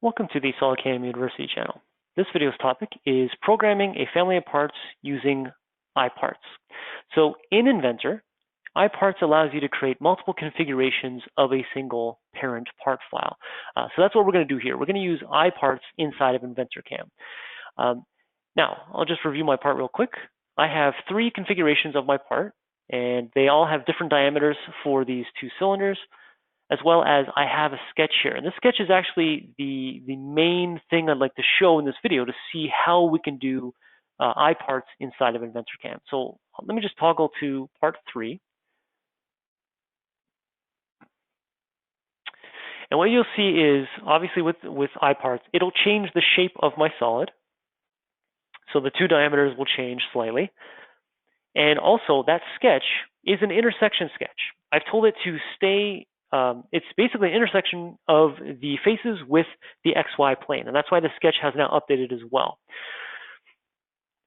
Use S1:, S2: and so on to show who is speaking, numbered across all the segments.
S1: Welcome to the SolidCAM University channel. This video's topic is programming a family of parts using IParts. So in Inventor, IParts allows you to create multiple configurations of a single parent part file. So that's what we're going to do here. We're going to use IParts inside of InventorCAM. Now, I'll just review my part real quick. I have 3 configurations of my part, and they all have different diameters for these 2 cylinders, as well as I have a sketch here. And this sketch is actually the main thing I'd like to show in this video to see how we can do IParts inside of InventorCAM. So let me just toggle to part 3. And what you'll see is, obviously with IParts, it'll change the shape of my solid. So the 2 diameters will change slightly. And also that sketch is an intersection sketch. I've told it to stay, it's basically an intersection of the faces with the XY plane. And that's why the sketch has now updated as well.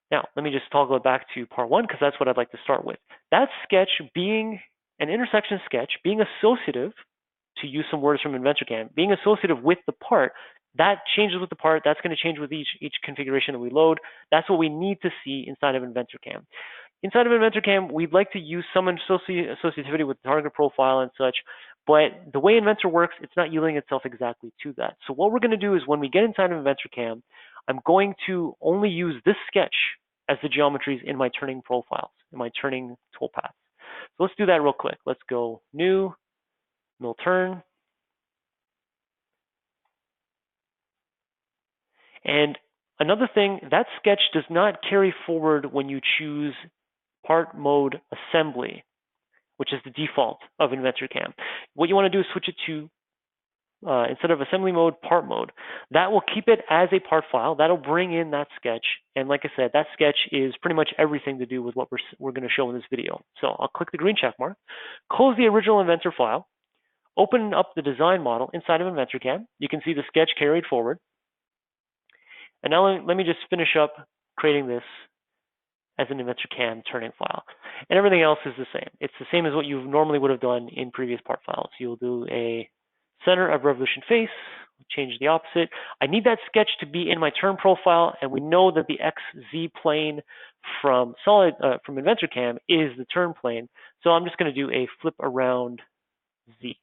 S1: Now, let me just toggle it back to part 1 because that's what I'd like to start with. That sketch being an intersection sketch, being associative, to use some words from InventorCAM, being associative with the part, that changes with the part. That's going to change with each configuration that we load. That's what we need to see inside of InventorCAM. Inside of InventorCAM, we'd like to use some associativity with the target profile and such, but the way Inventor works, it's not yielding itself exactly to that. So what we're going to do is when we get inside of InventorCAM, I'm going to only use this sketch as the geometries in my turning profiles, in my turning toolpaths. So let's do that real quick. Let's go New, Mill Turn. And another thing, that sketch does not carry forward when you choose part mode assembly, which is the default of InventorCAM. What you want to do is switch it to, instead of assembly mode, part mode. That will keep it as a part file. That'll bring in that sketch. And like I said, that sketch is pretty much everything to do with what we're going to show in this video. So I'll click the green check mark, close the original Inventor file, open up the design model inside of InventorCAM. You can see the sketch carried forward. And now let me just finish up creating this as an InventorCAM turning file. And everything else is the same. It's the same as what you normally would have done in previous part files. You'll do a center of revolution face, change the opposite. I need that sketch to be in my turn profile, and we know that the XZ plane from InventorCAM is the turn plane. So I'm just going to do a flip around Z.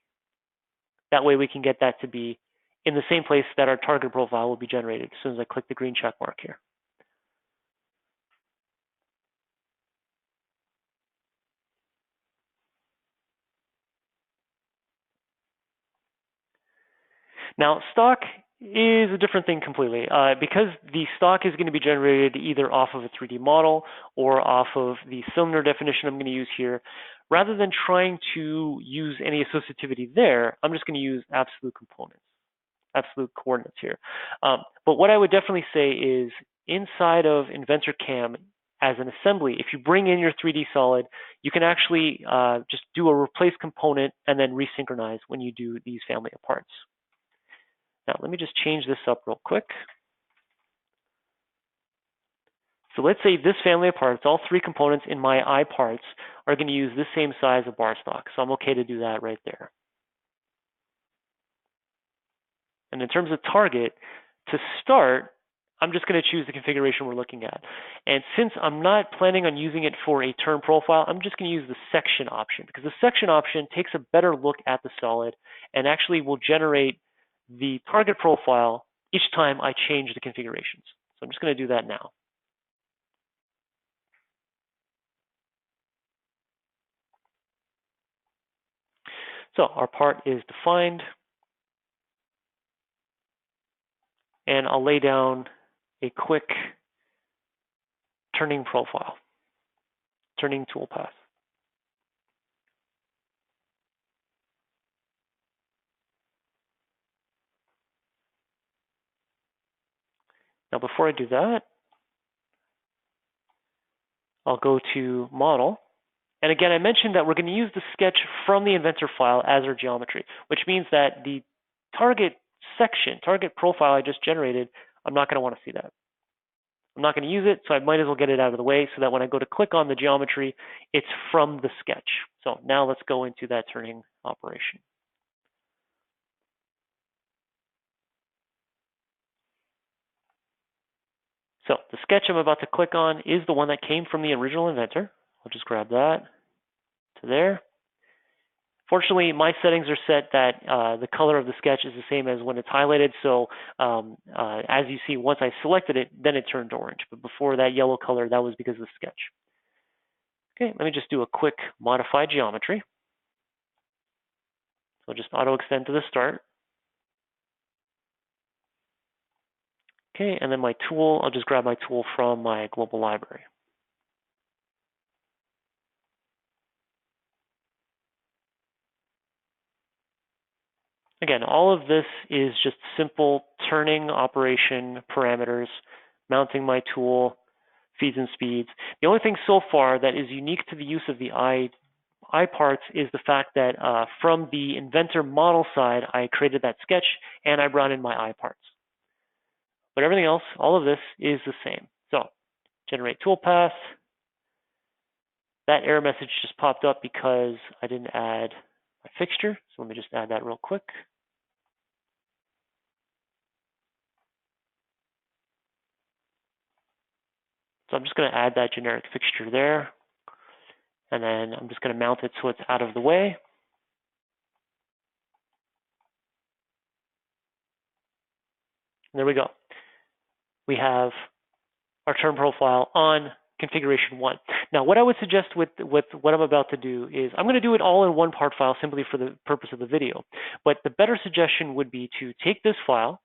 S1: That way we can get that to be in the same place that our target profile will be generated as soon as I click the green check mark here. Now, stock is a different thing completely. Because the stock is going to be generated either off of a 3D model or off of the cylinder definition I'm going to use here, rather than trying to use any associativity there, I'm just going to use absolute components, absolute coordinates here. But what I would definitely say is inside of InventorCAM as an assembly, if you bring in your 3D solid, you can actually just do a replace component and then resynchronize when you do these family of parts. Now, let me just change this up real quick. So let's say this family of parts, all 3 components in my IParts are going to use this same size of bar stock. So I'm okay to do that right there. And in terms of target, to start, I'm just going to choose the configuration we're looking at. And since I'm not planning on using it for a turn profile, I'm just going to use the section option, because the section option takes a better look at the solid and actually will generate the target profile each time I change the configurations. So I'm just going to do that now. So our part is defined. And I'll lay down a quick turning profile, turning toolpath. Now, before I do that, I'll go to Model. And again, I mentioned that we're going to use the sketch from the Inventor file as our geometry, which means that the target section, target profile I just generated, I'm not going to want to see that. I'm not going to use it, so I might as well get it out of the way so that when I go to click on the geometry, it's from the sketch. So now let's go into that turning operation. So the sketch I'm about to click on is the one that came from the original Inventor. I'll just grab that to there. Fortunately, my settings are set that the color of the sketch is the same as when it's highlighted. So as you see, once I selected it, then it turned orange. But before that yellow color, that was because of the sketch. Okay, let me just do a quick modify geometry. So just auto extend to the start. Okay, and then my tool, I'll just grab my tool from my global library. Again, all of this is just simple turning operation parameters, mounting my tool, feeds and speeds. The only thing so far that is unique to the use of the IParts is the fact that from the Inventor model side, I created that sketch and I brought in my IParts. But everything else, all of this is the same. So generate toolpath. That error message just popped up because I didn't add my fixture. So let me just add that real quick. So I'm just going to add that generic fixture there. And then I'm just going to mount it so it's out of the way. And there we go. We have our turn profile on configuration 1. Now, what I would suggest with what I'm about to do is I'm going to do it all in one part file simply for the purpose of the video. But the better suggestion would be to take this file,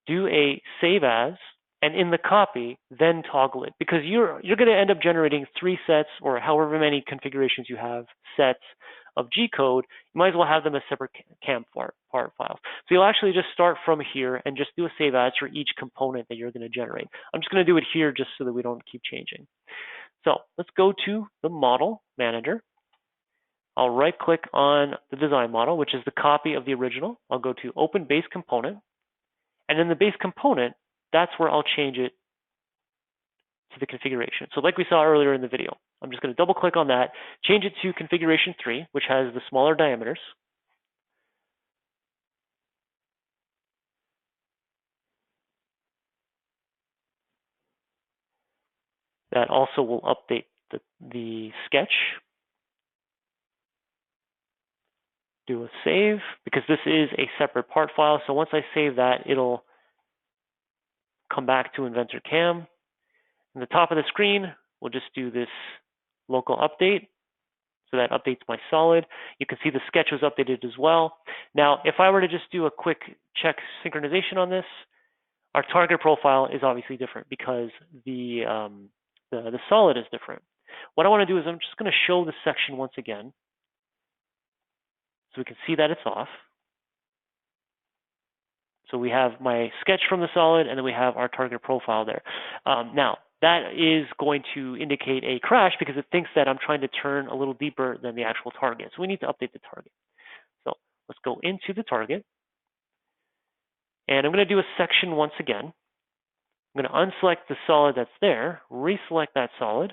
S1: do a save as, and in the copy, then toggle it, because you're going to end up generating 3 sets or however many configurations you have sets of G code. You might as well have them as separate CAM part files. So you'll actually just start from here and just do a save as for each component that you're going to generate. I'm just going to do it here just so that we don't keep changing. So let's go to the model manager. I'll right click on the design model, which is the copy of the original. I'll go to open base component. And in the base component, that's where I'll change it to the configuration. So like we saw earlier in the video, I'm just going to double click on that, change it to configuration 3, which has the smaller diameters. That also will update the sketch. Do a save, because this is a separate part file. So once I save that, it'll come back to InventorCAM. In the top of the screen, we'll just do this local update. So that updates my solid. You can see the sketch was updated as well. Now, if I were to just do a quick check synchronization on this, our target profile is obviously different because the solid is different. What I want to do is I'm just going to show the section once again so we can see that it's off. So we have my sketch from the solid, and then we have our target profile there. Now, that is going to indicate a crash because it thinks that I'm trying to turn a little deeper than the actual target. So we need to update the target. So let's go into the target. And I'm going to do a section once again. I'm going to unselect the solid that's there, reselect that solid.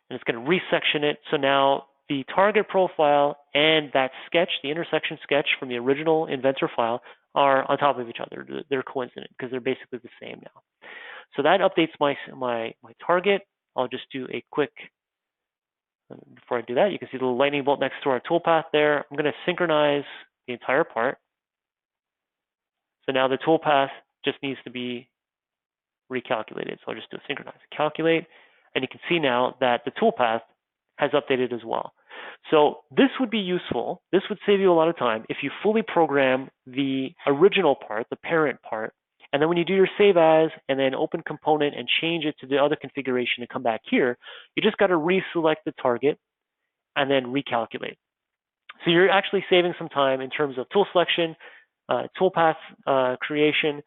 S1: And it's going to resection it. So now the target profile and that sketch, the intersection sketch from the original Inventor file, are on top of each other. They're coincident because they're basically the same now. So that updates my target. I'll just do a quick, before I do that, you can see the little lightning bolt next to our toolpath there. I'm going to synchronize the entire part. So now the toolpath just needs to be recalculated. So I'll just do a synchronize, calculate, and you can see now that the toolpath has updated as well. So this would be useful. This would save you a lot of time if you fully program the original part, the parent part, and then when you do your save as and then open component and change it to the other configuration and come back here, you just got to reselect the target and then recalculate. So you're actually saving some time in terms of tool selection, toolpath creation,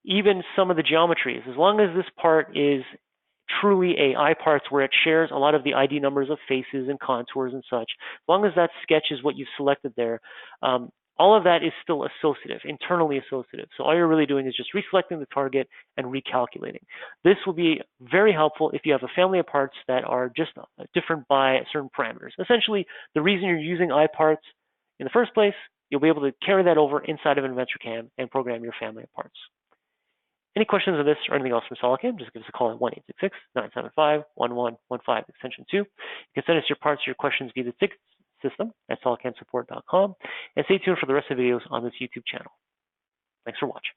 S1: even some of the geometries. As long as this part is truly a IParts where it shares a lot of the ID numbers of faces and contours and such, as long as that sketch is what you've selected there, all of that is still associative, internally associative. So all you're really doing is just reselecting the target and recalculating. This will be very helpful if you have a family of parts that are just different by certain parameters. Essentially, the reason you're using IParts in the first place you'll be able to carry that over inside of InventorCAM and program your family of parts. Any questions on this or anything else from SolidCAM, just give us a call at 1-866-975-1115, extension 2. You can send us your parts or your questions via the ticket system at solidcamsupport.com. And stay tuned for the rest of the videos on this YouTube channel. Thanks for watching.